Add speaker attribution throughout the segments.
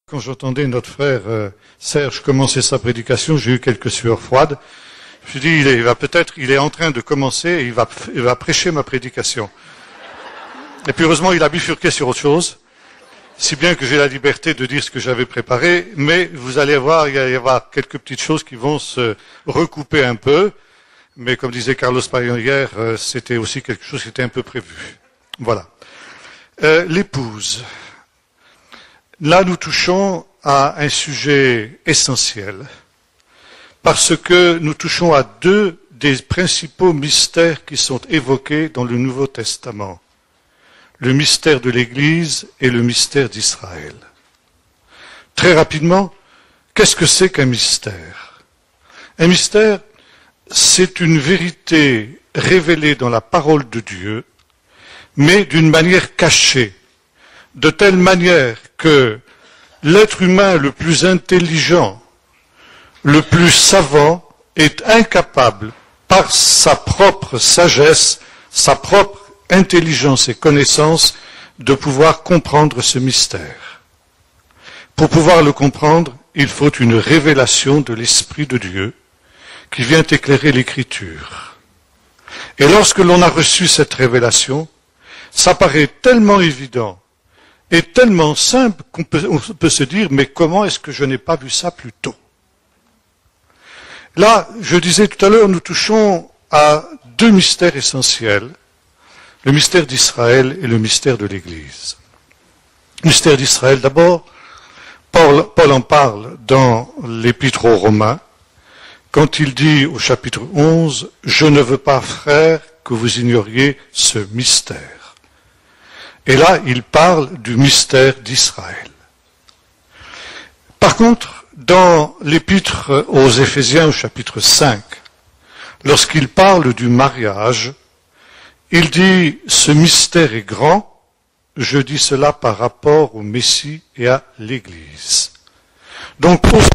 Speaker 1: Quand j'entendais notre frère Serge commencer sa prédication, j'ai eu quelques sueurs froides. Je me suis dit, il est en train de commencer et il va prêcher ma prédication. Et puis heureusement, il a bifurqué sur autre chose, si bien que j'ai la liberté de dire ce que j'avais préparé, mais vous allez voir, il va y avoir quelques petites choses qui vont se recouper un peu, mais comme disait Carlos Payan hier, c'était aussi quelque chose qui était un peu prévu. Voilà. L'épouse. Là, nous touchons à un sujet essentiel, parce que nous touchons à deux des principaux mystères qui sont évoqués dans le Nouveau Testament. Le mystère de l'Église et le mystère d'Israël. Très rapidement, qu'est-ce que c'est qu'un mystère? Un mystère, c'est une vérité révélée dans la parole de Dieu, mais d'une manière cachée, de telle manière que l'être humain le plus intelligent, le plus savant, est incapable, par sa propre sagesse, sa propre intelligence et connaissance, de pouvoir comprendre ce mystère. Pour pouvoir le comprendre, il faut une révélation de l'Esprit de Dieu qui vient éclairer l'Écriture. Et lorsque l'on a reçu cette révélation, ça paraît tellement évident et tellement simple qu'on peut se dire, mais comment est-ce que je n'ai pas vu ça plus tôt? Là, je disais tout à l'heure, nous touchons à deux mystères essentiels, le mystère d'Israël et le mystère de l'Église. Le mystère d'Israël, d'abord, Paul en parle dans l'Épître aux Romains, quand il dit au chapitre 11, « Je ne veux pas, frères, que vous ignoriez ce mystère. » Et là, il parle du mystère d'Israël. Par contre, dans l'épître aux Éphésiens, au chapitre 5, lorsqu'il parle du mariage, il dit « Ce mystère est grand, je dis cela par rapport au Messie et à l'Église. » Donc, aussi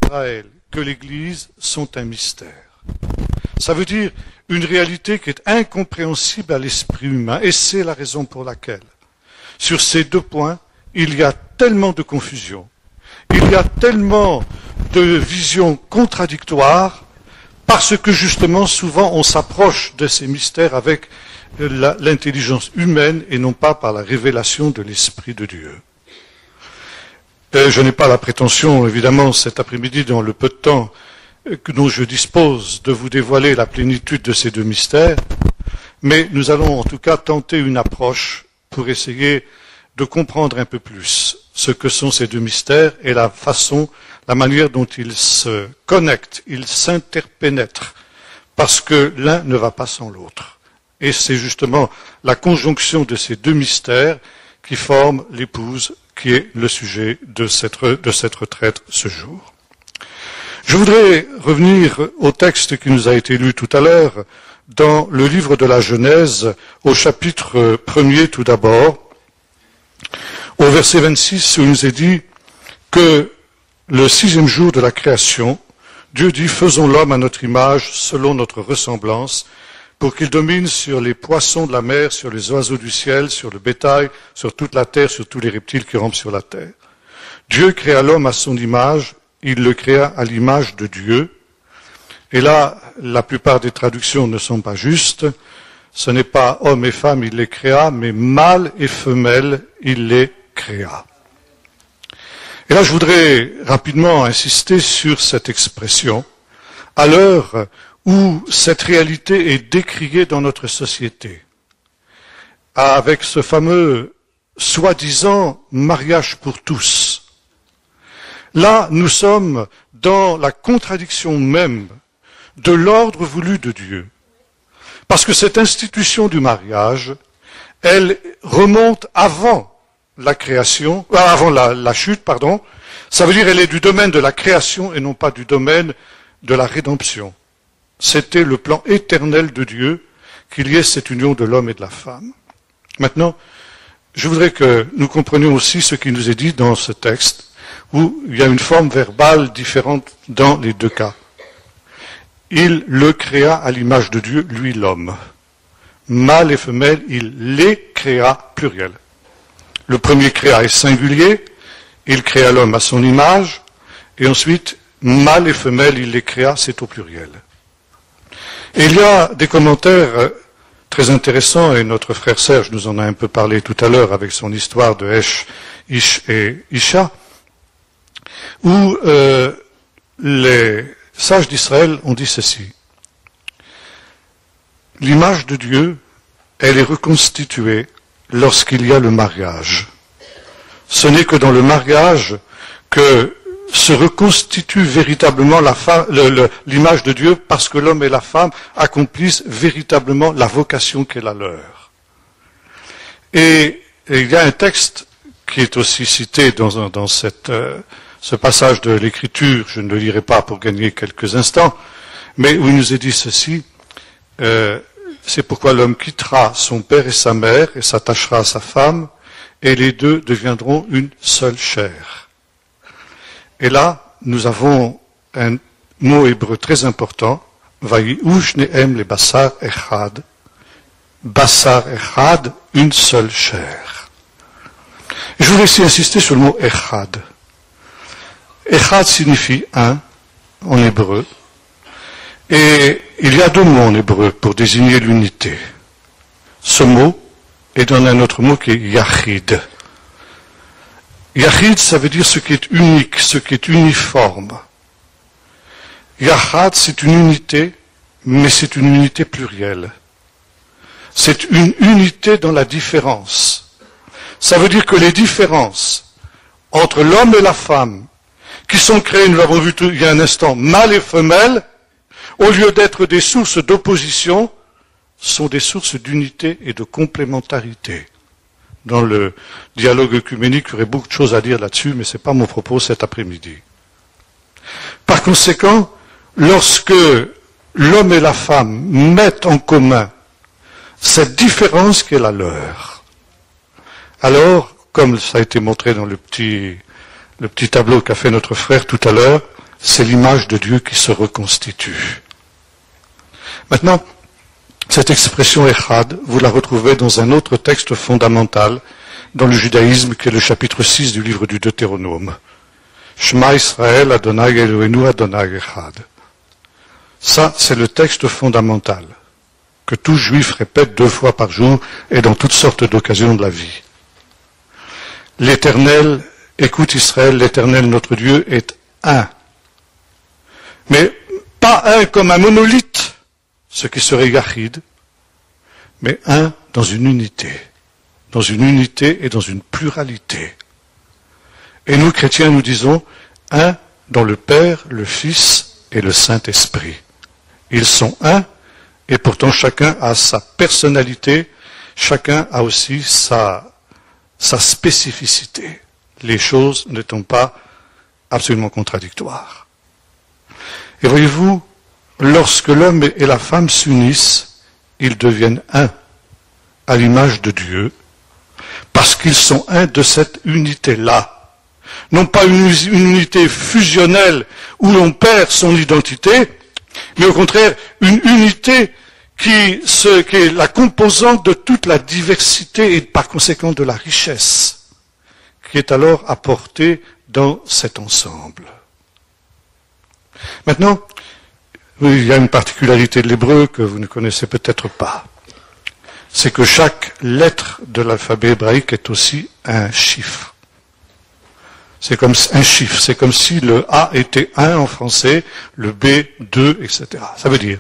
Speaker 1: Israël que l'Église sont un mystère. Ça veut dire une réalité qui est incompréhensible à l'esprit humain, et c'est la raison pour laquelle, sur ces deux points, il y a tellement de confusion, il y a tellement de visions contradictoires, parce que justement, souvent, on s'approche de ces mystères avec l'intelligence humaine et non pas par la révélation de l'Esprit de Dieu. Je n'ai pas la prétention, évidemment, cet après-midi, dans le peu de temps dont je dispose, de vous dévoiler la plénitude de ces deux mystères, mais nous allons en tout cas tenter une approche pour essayer de comprendre un peu plus ce que sont ces deux mystères et la manière dont ils se connectent, ils s'interpénètrent, parce que l'un ne va pas sans l'autre. Et c'est justement la conjonction de ces deux mystères qui forment l'épouse, qui est le sujet de cette retraite ce jour. Je voudrais revenir au texte qui nous a été lu tout à l'heure, dans le livre de la Genèse, au chapitre 1er tout d'abord, au verset 26, où il nous est dit que le 6e jour de la création, Dieu dit « Faisons l'homme à notre image, selon notre ressemblance, pour qu'il domine sur les poissons de la mer, sur les oiseaux du ciel, sur le bétail, sur toute la terre, sur tous les reptiles qui rampent sur la terre. » Dieu créa l'homme à son image, il le créa à l'image de Dieu. Et là, la plupart des traductions ne sont pas justes. Ce n'est pas homme et femme, il les créa, mais mâle et femelle, il les créa. Et là, je voudrais rapidement insister sur cette expression, à l'heure où cette réalité est décriée dans notre société, avec ce fameux soi-disant mariage pour tous. Là, nous sommes dans la contradiction même de l'ordre voulu de Dieu. Parce que cette institution du mariage, elle remonte avant la création, avant la chute, pardon. Ça veut dire elle est du domaine de la création et non pas du domaine de la rédemption. C'était le plan éternel de Dieu qu'il y ait cette union de l'homme et de la femme. Maintenant, je voudrais que nous comprenions aussi ce qui nous est dit dans ce texte, où il y a une forme verbale différente dans les deux cas. Il le créa à l'image de Dieu, lui l'homme. Mâle et femelle, il les créa, pluriel. Le premier créa est singulier, il créa l'homme à son image, et ensuite, mâle et femelle, il les créa, c'est au pluriel. Et il y a des commentaires très intéressants, et notre frère Serge nous en a un peu parlé tout à l'heure avec son histoire de Esh, Ish et Isha, où les sages d'Israël ont dit ceci. L'image de Dieu, elle est reconstituée lorsqu'il y a le mariage. Ce n'est que dans le mariage que se reconstitue véritablement l'image de Dieu parce que l'homme et la femme accomplissent véritablement la vocation qui est la leur. Et il y a un texte qui est aussi cité dans ce passage de l'Écriture, je ne le lirai pas pour gagner quelques instants, mais où il nous est dit ceci, c'est pourquoi l'homme quittera son père et sa mère et s'attachera à sa femme, et les deux deviendront une seule chair. Et là, nous avons un mot hébreu très important, Vayihu shnehem le basar echad, une seule chair. Et je voulais ici insister sur le mot echad. Echad signifie un en hébreu, et il y a deux mots en hébreu pour désigner l'unité. Ce mot est dans un autre mot qui est yachid. Yachid, ça veut dire ce qui est unique, ce qui est uniforme. Yachad, c'est une unité, mais c'est une unité plurielle. C'est une unité dans la différence. Ça veut dire que les différences entre l'homme et la femme, qui sont créées, nous l'avons vu il y a un instant, mâle et femelle, au lieu d'être des sources d'opposition, sont des sources d'unité et de complémentarité. Dans le dialogue œcuménique, il y aurait beaucoup de choses à dire là-dessus, mais ce n'est pas mon propos cet après-midi. Par conséquent, lorsque l'homme et la femme mettent en commun cette différence qui est la leur, alors, comme ça a été montré dans le petit tableau qu'a fait notre frère tout à l'heure, c'est l'image de Dieu qui se reconstitue. Maintenant, cette expression Echad, vous la retrouvez dans un autre texte fondamental dans le judaïsme qui est le chapitre 6 du livre du Deutéronome. Shema Israël Adonai Eloheinu Adonai Echad. Ça, c'est le texte fondamental que tout juif répète 2 fois par jour et dans toutes sortes d'occasions de la vie. L'Éternel, écoute Israël, l'Éternel notre Dieu est un. Mais pas un comme un monolithe, ce qui serait Yachid, mais un dans une unité et dans une pluralité. Et nous, chrétiens, nous disons un dans le Père, le Fils et le Saint-Esprit. Ils sont un, et pourtant chacun a sa personnalité, chacun a aussi sa spécificité, les choses n'étant pas absolument contradictoires. Et voyez-vous, lorsque l'homme et la femme s'unissent, ils deviennent un, à l'image de Dieu, parce qu'ils sont un de cette unité-là. Non pas une unité fusionnelle où l'on perd son identité, mais au contraire une unité qui est la composante de toute la diversité et par conséquent de la richesse qui est alors apportée dans cet ensemble. Maintenant, il y a une particularité de l'hébreu que vous ne connaissez peut-être pas. C'est que chaque lettre de l'alphabet hébraïque est aussi un chiffre. C'est comme un chiffre, c'est comme si le A était 1 en français, le B 2, etc. Ça veut dire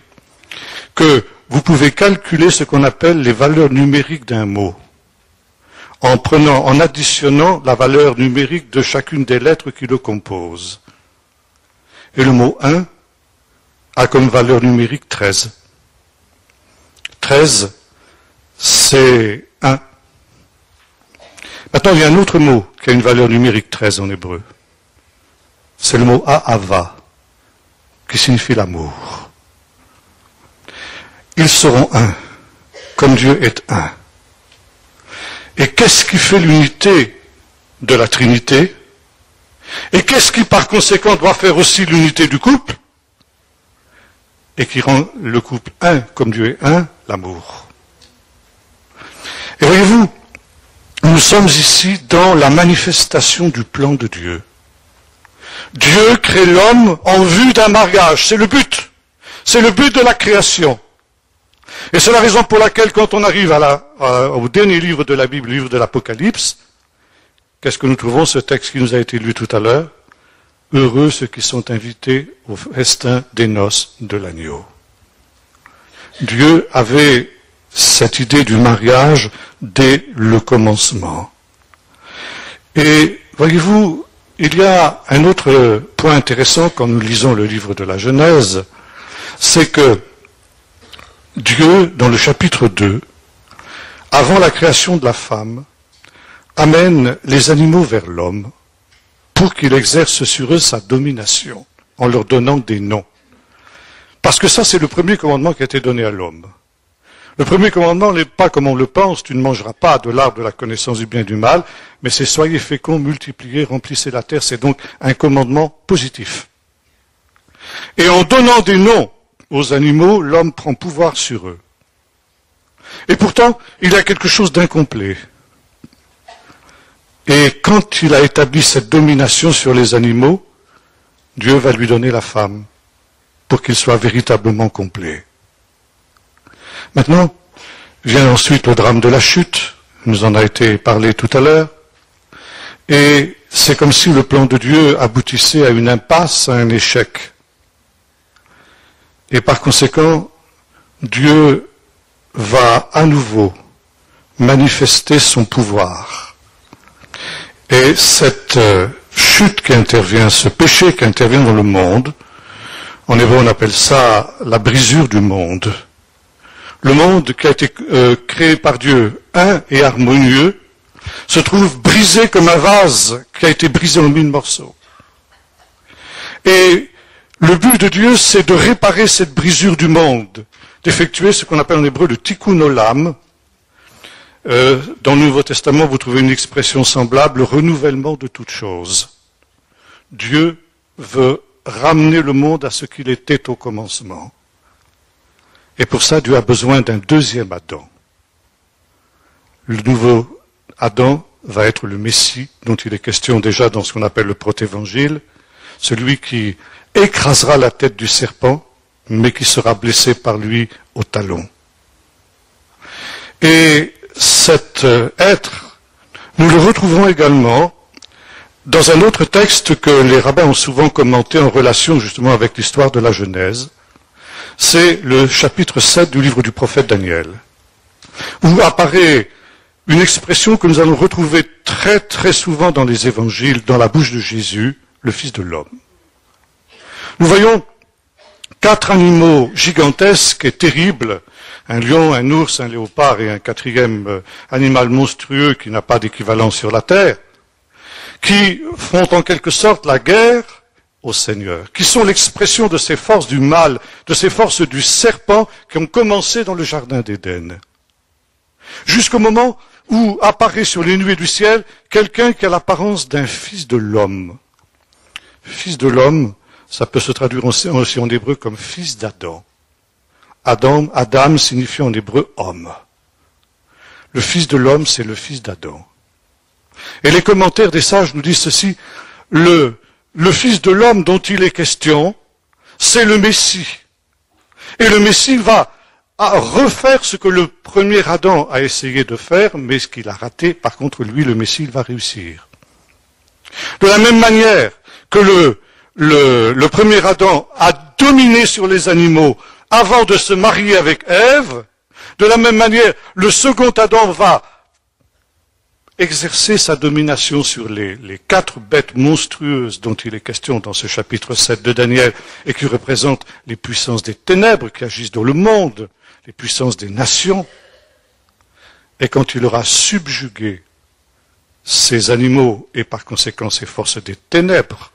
Speaker 1: que vous pouvez calculer ce qu'on appelle les valeurs numériques d'un mot, en additionnant la valeur numérique de chacune des lettres qui le composent. Et le mot 1 a comme valeur numérique 13. 13, c'est 1. Maintenant, il y a un autre mot qui a une valeur numérique 13 en hébreu. C'est le mot Ahava, qui signifie l'amour. Ils seront un, comme Dieu est un. Et qu'est-ce qui fait l'unité de la Trinité? Et qu'est-ce qui, par conséquent, doit faire aussi l'unité du couple? Et qui rend le couple un, comme Dieu est un, l'amour. Et voyez-vous, nous sommes ici dans la manifestation du plan de Dieu. Dieu crée l'homme en vue d'un mariage, c'est le but. C'est le but de la création. Et c'est la raison pour laquelle quand on arrive au dernier livre de la Bible, le livre de l'Apocalypse, qu'est-ce que nous trouvons, ce texte qui nous a été lu tout à l'heure? Heureux ceux qui sont invités au festin des noces de l'agneau. Dieu avait cette idée du mariage dès le commencement. Et voyez-vous, il y a un autre point intéressant quand nous lisons le livre de la Genèse, c'est que Dieu, dans le chapitre 2, avant la création de la femme, amène les animaux vers l'homme pour qu'il exerce sur eux sa domination, en leur donnant des noms. Parce que ça, c'est le premier commandement qui a été donné à l'homme. Le premier commandement n'est pas comme on le pense, tu ne mangeras pas de l'arbre de la connaissance du bien et du mal, mais c'est soyez féconds, multipliez, remplissez la terre, c'est donc un commandement positif. Et en donnant des noms aux animaux, l'homme prend pouvoir sur eux. Et pourtant, il y a quelque chose d'incomplet. Et quand il a établi cette domination sur les animaux, Dieu va lui donner la femme pour qu'il soit véritablement complet. Maintenant, vient ensuite le drame de la chute, nous en a été parlé tout à l'heure, et c'est comme si le plan de Dieu aboutissait à une impasse, à un échec. Et par conséquent, Dieu va à nouveau manifester son pouvoir. Et cette chute qui intervient, ce péché qui intervient dans le monde, en hébreu on appelle ça la brisure du monde. Le monde qui a été créé par Dieu, un et harmonieux, se trouve brisé comme un vase qui a été brisé en 1000 morceaux. Et le but de Dieu, c'est de réparer cette brisure du monde, d'effectuer ce qu'on appelle en hébreu le tikkun olam. Dans le Nouveau Testament, vous trouvez une expression semblable, le renouvellement de toutes choses. Dieu veut ramener le monde à ce qu'il était au commencement. Et pour ça, Dieu a besoin d'un deuxième Adam. Le nouveau Adam va être le Messie, dont il est question déjà dans ce qu'on appelle le protévangile, celui qui écrasera la tête du serpent, mais qui sera blessé par lui au talon. Et cet être, nous le retrouvons également dans un autre texte que les rabbins ont souvent commenté en relation justement avec l'histoire de la Genèse. C'est le chapitre 7 du livre du prophète Daniel, où apparaît une expression que nous allons retrouver très très souvent dans les évangiles, dans la bouche de Jésus, le Fils de l'homme. Nous voyons 4 animaux gigantesques et terribles, un lion, un ours, un léopard et un 4e animal monstrueux qui n'a pas d'équivalent sur la terre, qui font en quelque sorte la guerre au Seigneur, qui sont l'expression de ces forces du mal, de ces forces du serpent qui ont commencé dans le jardin d'Éden. Jusqu'au moment où apparaît sur les nuées du ciel quelqu'un qui a l'apparence d'un fils de l'homme. Fils de l'homme, ça peut se traduire aussi en hébreu comme fils d'Adam. Adam signifie en hébreu homme. Le fils de l'homme, c'est le fils d'Adam. Et les commentaires des sages nous disent ceci, le fils de l'homme dont il est question, c'est le Messie. Et le Messie va refaire ce que le premier Adam a essayé de faire, mais ce qu'il a raté, par contre, lui, le Messie, il va réussir. De la même manière que le premier Adam a dominé sur les animaux avant de se marier avec Ève, de la même manière, le second Adam va exercer sa domination sur les 4 bêtes monstrueuses dont il est question dans ce chapitre 7 de Daniel et qui représentent les puissances des ténèbres qui agissent dans le monde, les puissances des nations. Et quand il aura subjugué ces animaux et par conséquent ces forces des ténèbres,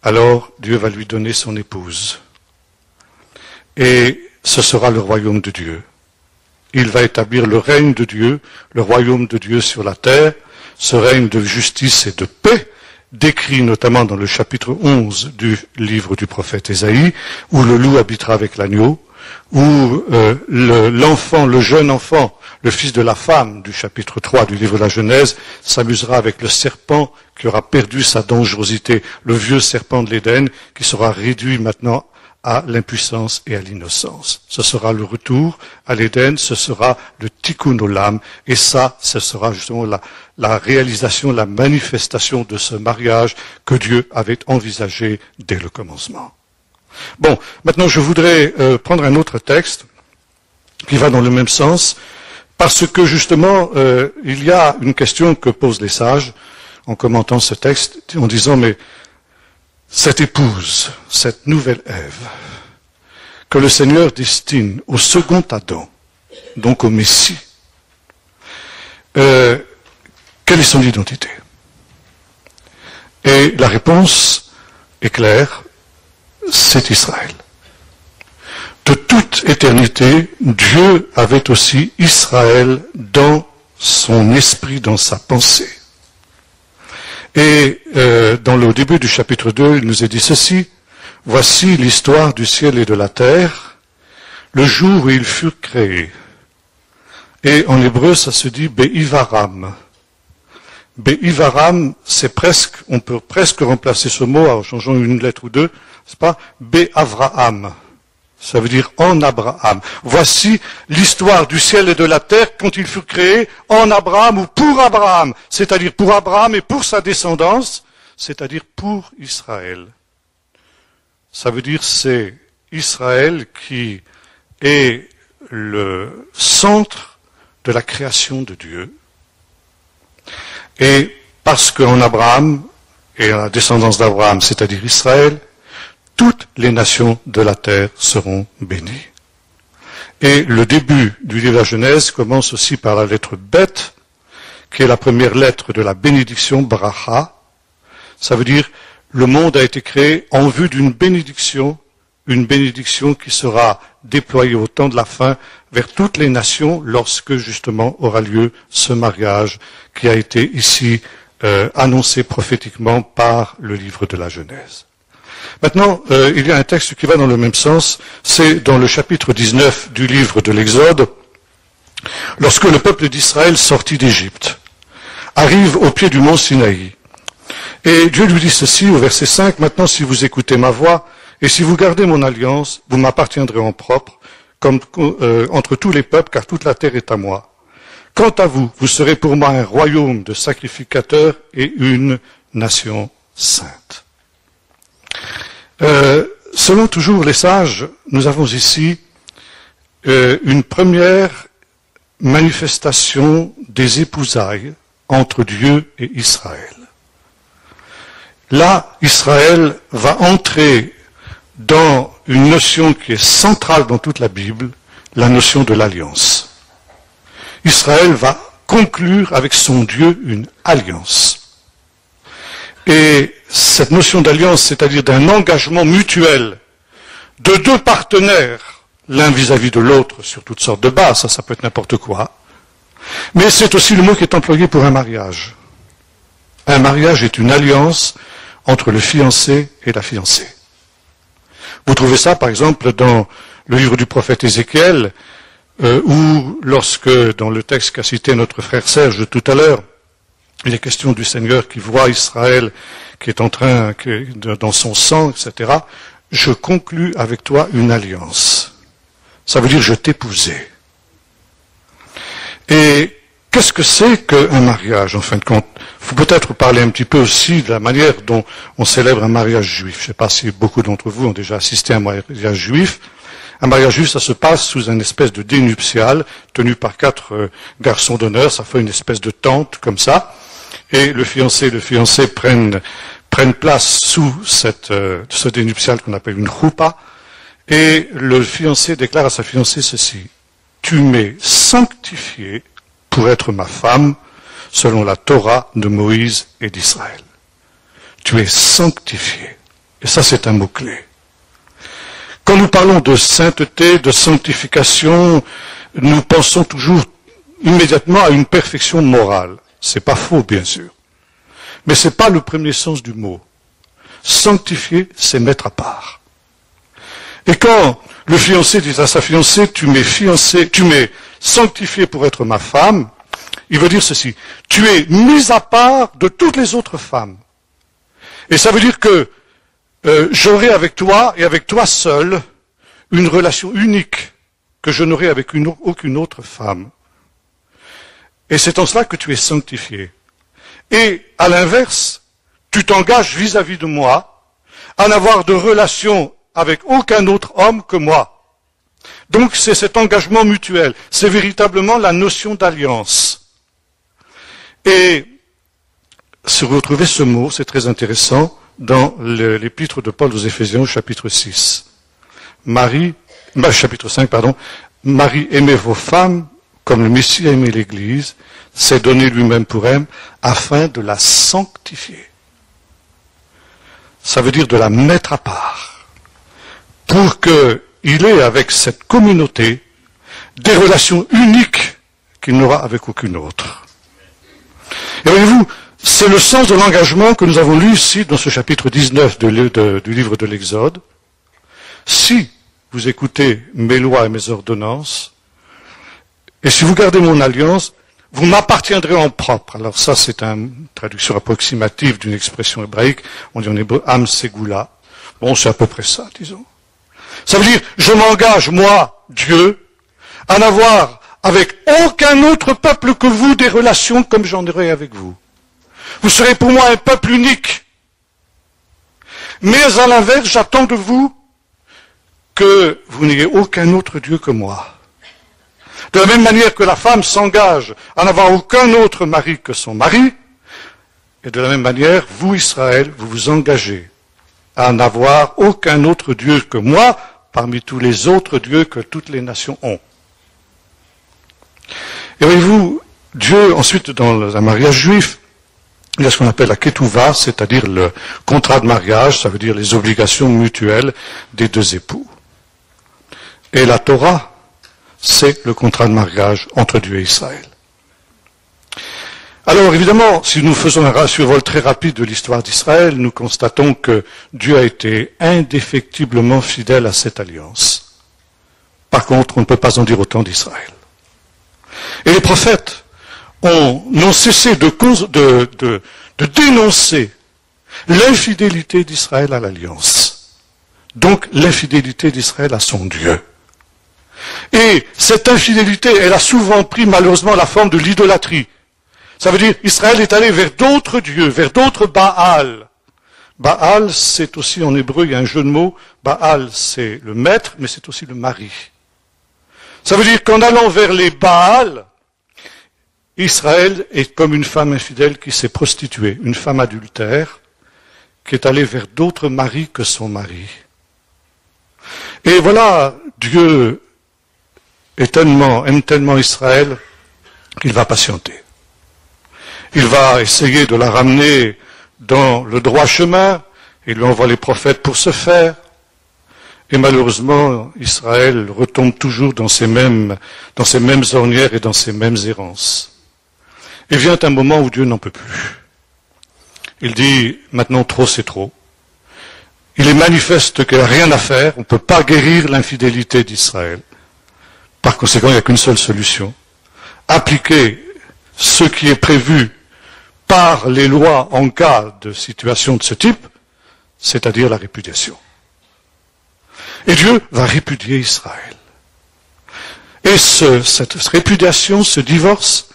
Speaker 1: alors Dieu va lui donner son épouse. Et ce sera le royaume de Dieu. Il va établir le règne de Dieu, le royaume de Dieu sur la terre, ce règne de justice et de paix, décrit notamment dans le chapitre 11 du livre du prophète Ésaïe, où le loup habitera avec l'agneau, où l'enfant, le jeune enfant, le fils de la femme du chapitre 3 du livre de la Genèse, s'amusera avec le serpent qui aura perdu sa dangerosité, le vieux serpent de l'Éden qui sera réduit maintenant à l'impuissance et à l'innocence. Ce sera le retour à l'Éden, ce sera le tikkun olam, et ça, ce sera justement la réalisation, la manifestation de ce mariage que Dieu avait envisagé dès le commencement. Bon, maintenant je voudrais prendre un autre texte qui va dans le même sens, parce que justement, il y a une question que posent les sages en commentant ce texte, en disant, mais cette épouse, cette nouvelle Ève, que le Seigneur destine au second Adam, donc au Messie, quelle est son identité? Et la réponse est claire, c'est Israël. De toute éternité, Dieu avait aussi Israël dans son esprit, dans sa pensée. Et dans le début du chapitre 2, il nous est dit ceci, « Voici l'histoire du ciel et de la terre, le jour où ils furent créés. » Et en hébreu, ça se dit « Be'ivaram ». Be'ivaram, c'est presque, on peut presque remplacer ce mot en changeant une lettre ou deux, c'est pas Be'avraham. Ça veut dire en Abraham. Voici l'histoire du ciel et de la terre quand ils furent créés en Abraham ou pour Abraham, c'est-à-dire pour Abraham et pour sa descendance, c'est-à-dire pour Israël. Ça veut dire c'est Israël qui est le centre de la création de Dieu. Et parce qu'en Abraham et en la descendance d'Abraham, c'est-à-dire Israël, toutes les nations de la terre seront bénies. Et le début du livre de la Genèse commence aussi par la lettre Bet, qui est la première lettre de la bénédiction Bracha. Ça veut dire le monde a été créé en vue d'une bénédiction qui sera déployée au temps de la fin vers toutes les nations lorsque justement aura lieu ce mariage qui a été ici annoncé prophétiquement par le livre de la Genèse. Maintenant, il y a un texte qui va dans le même sens, c'est dans le chapitre 19 du livre de l'Exode, lorsque le peuple d'Israël sortit d'Égypte, arrive au pied du mont Sinaï. Et Dieu lui dit ceci au verset 5, « Maintenant si vous écoutez ma voix, et si vous gardez mon alliance, vous m'appartiendrez en propre, comme entre tous les peuples, car toute la terre est à moi. Quant à vous, vous serez pour moi un royaume de sacrificateurs et une nation sainte. » Selon toujours les sages, nous avons ici une première manifestation des épousailles entre Dieu et Israël. Là, Israël va entrer dans une notion qui est centrale dans toute la Bible, la notion de l'alliance. Israël va conclure avec son Dieu une alliance. Et cette notion d'alliance, c'est-à-dire d'un engagement mutuel de deux partenaires, l'un vis-à-vis de l'autre sur toutes sortes de bases, ça peut être n'importe quoi, mais c'est aussi le mot qui est employé pour un mariage. Un mariage est une alliance entre le fiancé et la fiancée. Vous trouvez ça, par exemple, dans le livre du prophète Ézéchiel, où, lorsque, dans le texte qu'a cité notre frère Serge tout à l'heure, il est question du Seigneur qui voit Israël qui est en train, dans son sang, etc. Je conclus avec toi une alliance. Ça veut dire je t'épousai. Et qu'est-ce que c'est qu'un mariage, en fin de compte? Il faut peut-être parler un petit peu aussi de la manière dont on célèbre un mariage juif. Je ne sais pas si beaucoup d'entre vous ont déjà assisté à un mariage juif. Un mariage juif, ça se passe sous une espèce de dénuptial tenu par 4 garçons d'honneur. Ça fait une espèce de tente comme ça. Et le fiancé et le fiancé prennent place sous ce dénuptial qu'on appelle une choupa. Et le fiancé déclare à sa fiancée ceci: tu m'es sanctifié pour être ma femme selon la Torah de Moïse et d'Israël. Tu es sanctifié. Et ça, c'est un mot-clé. Quand nous parlons de sainteté, de sanctification, nous pensons toujours immédiatement à une perfection morale. C'est pas faux, bien sûr. Mais c'est pas le premier sens du mot. Sanctifier, c'est mettre à part. Et quand le fiancé dit à sa fiancée, tu m'es sanctifié pour être ma femme, il veut dire ceci, tu es mis à part de toutes les autres femmes. Et ça veut dire que j'aurai avec toi et avec toi seul une relation unique que je n'aurai avec aucune autre femme. Et c'est en cela que tu es sanctifié. Et à l'inverse, tu t'engages vis-à-vis de moi à n'avoir de relation avec aucun autre homme que moi. Donc c'est cet engagement mutuel, c'est véritablement la notion d'alliance. Et si vous retrouvez ce mot, c'est très intéressant, dans l'épître de Paul aux Éphésiens au chapitre 6. Chapitre 5, pardon. Marie, aimez vos femmes comme le Messie a aimé l'Église, s'est donné lui-même pour elle, afin de la sanctifier. Ça veut dire de la mettre à part, pour qu'il ait avec cette communauté des relations uniques qu'il n'aura avec aucune autre. Et voyez-vous, c'est le sens de l'engagement que nous avons lu ici dans ce chapitre 19 du livre de l'Exode. Si vous écoutez mes lois et mes ordonnances, et si vous gardez mon alliance, vous m'appartiendrez en propre. Alors ça, c'est une traduction approximative d'une expression hébraïque. On dit en hébreu, Am Segula. Bon, c'est à peu près ça, disons. Ça veut dire, je m'engage, moi, Dieu, à n'avoir avec aucun autre peuple que vous des relations comme j'en aurai avec vous. Vous serez pour moi un peuple unique. Mais à l'inverse, j'attends de vous que vous n'ayez aucun autre Dieu que moi. De la même manière que la femme s'engage à n'avoir aucun autre mari que son mari, et de la même manière, vous, Israël, vous vous engagez à n'avoir aucun autre Dieu que moi parmi tous les autres dieux que toutes les nations ont. Et voyez-vous, Dieu, ensuite, dans un mariage juif, il y a ce qu'on appelle la ketouva, c'est-à-dire le contrat de mariage, ça veut dire les obligations mutuelles des deux époux. Et la Torah, c'est le contrat de mariage entre Dieu et Israël. Alors évidemment, si nous faisons un survol très rapide de l'histoire d'Israël, nous constatons que Dieu a été indéfectiblement fidèle à cette alliance. Par contre, on ne peut pas en dire autant d'Israël. Et les prophètes n'ont cessé de dénoncer l'infidélité d'Israël à l'alliance. Donc l'infidélité d'Israël à son Dieu. Et cette infidélité, elle a souvent pris malheureusement la forme de l'idolâtrie. Ça veut dire Israël est allé vers d'autres dieux, vers d'autres Baal. Baal, c'est aussi en hébreu, il y a un jeu de mots. Baal, c'est le maître, mais c'est aussi le mari. Ça veut dire qu'en allant vers les Baal, Israël est comme une femme infidèle qui s'est prostituée, une femme adultère, qui est allée vers d'autres maris que son mari. Et voilà, Dieu aime tellement Israël qu'il va patienter. Il va essayer de la ramener dans le droit chemin, il lui envoie les prophètes pour ce faire, et malheureusement, Israël retombe toujours dans ces mêmes ornières et dans ces mêmes errances. Et vient un moment où Dieu n'en peut plus. Il dit, maintenant trop c'est trop. Il est manifeste qu'il n'y a rien à faire, on ne peut pas guérir l'infidélité d'Israël. Par conséquent, il n'y a qu'une seule solution. Appliquer ce qui est prévu par les lois en cas de situation de ce type, c'est-à-dire la répudiation. Et Dieu va répudier Israël. Et cette répudiation, ce divorce,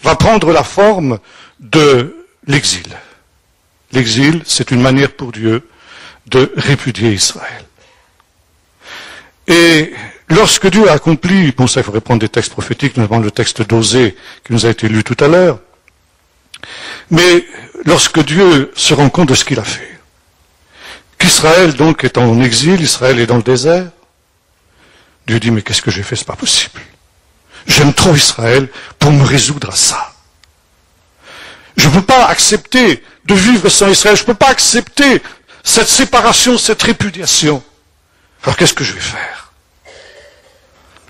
Speaker 1: va prendre la forme de l'exil. L'exil, c'est une manière pour Dieu de répudier Israël. Et lorsque Dieu a accompli, bon ça il faudrait prendre des textes prophétiques, notamment le texte d'Osée qui nous a été lu tout à l'heure, mais lorsque Dieu se rend compte de ce qu'il a fait, qu'Israël donc est en exil, Israël est dans le désert, Dieu dit mais qu'est-ce que j'ai fait, c'est pas possible. J'aime trop Israël pour me résoudre à ça. Je ne peux pas accepter de vivre sans Israël, je ne peux pas accepter cette séparation, cette répudiation. Alors qu'est-ce que je vais faire?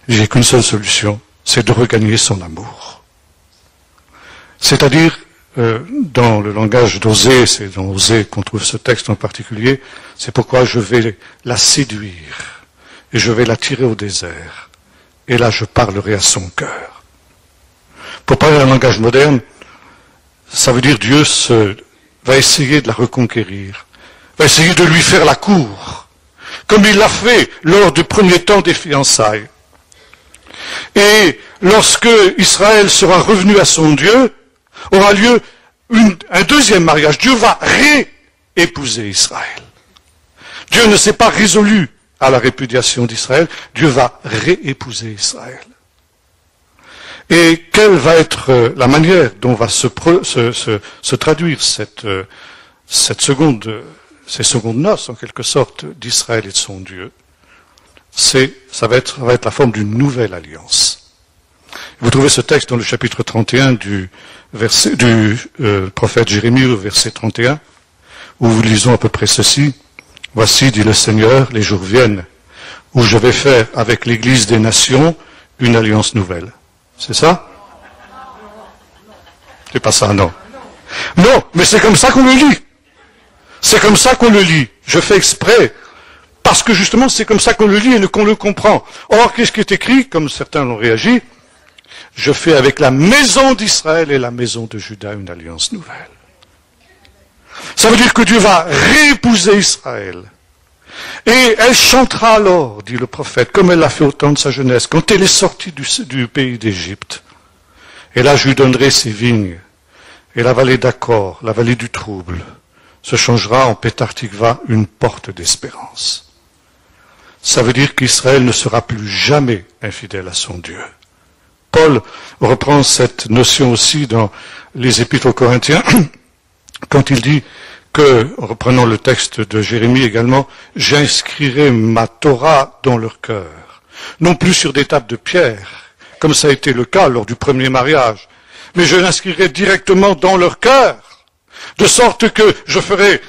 Speaker 1: J'ai qu'une seule solution, c'est de regagner son amour. C'est-à-dire, dans le langage d'Osée, c'est dans Osée qu'on trouve ce texte en particulier, c'est pourquoi je vais la séduire. et je vais l'attirer au désert. Et là, je parlerai à son cœur. Pour parler un langage moderne, ça veut dire Dieu va essayer de la reconquérir, va essayer de lui faire la cour, comme il l'a fait lors du premier temps des fiançailles. Et lorsque Israël sera revenu à son Dieu, aura lieu un deuxième mariage. Dieu va réépouser Israël. Dieu ne s'est pas résolu à la répudiation d'Israël, Dieu va réépouser Israël. Et quelle va être la manière dont va se traduire ces secondes noces, en quelque sorte, d'Israël et de son Dieu? Ça va être la forme d'une nouvelle alliance. Vous trouvez ce texte dans le chapitre 31 du prophète Jérémie, au verset 31, où nous lisons à peu près ceci. Voici, dit le Seigneur, les jours viennent où je vais faire avec l'Église des nations une alliance nouvelle. C'est ça? C'est pas ça, non. Non, mais c'est comme ça qu'on le lit. C'est comme ça qu'on le lit. Je fais exprès. Parce que justement, c'est comme ça qu'on le lit et qu'on le comprend. Or, qu'est-ce qui est écrit, comme certains l'ont réagi? Je fais avec la maison d'Israël et la maison de Juda une alliance nouvelle. Ça veut dire que Dieu va réépouser Israël. Et elle chantera alors, dit le prophète, comme elle l'a fait au temps de sa jeunesse, quand elle est sortie du pays d'Égypte. Et là, je lui donnerai ses vignes. Et la vallée d'Accor, la vallée du trouble, se changera en Pétar Tikva, une porte d'espérance. Ça veut dire qu'Israël ne sera plus jamais infidèle à son Dieu. Paul reprend cette notion aussi dans les Épîtres aux Corinthiens, quand il dit que, reprenant le texte de Jérémie également, j'inscrirai ma Torah dans leur cœur, non plus sur des tables de pierre, comme ça a été le cas lors du premier mariage, mais je l'inscrirai directement dans leur cœur, de sorte que je ferai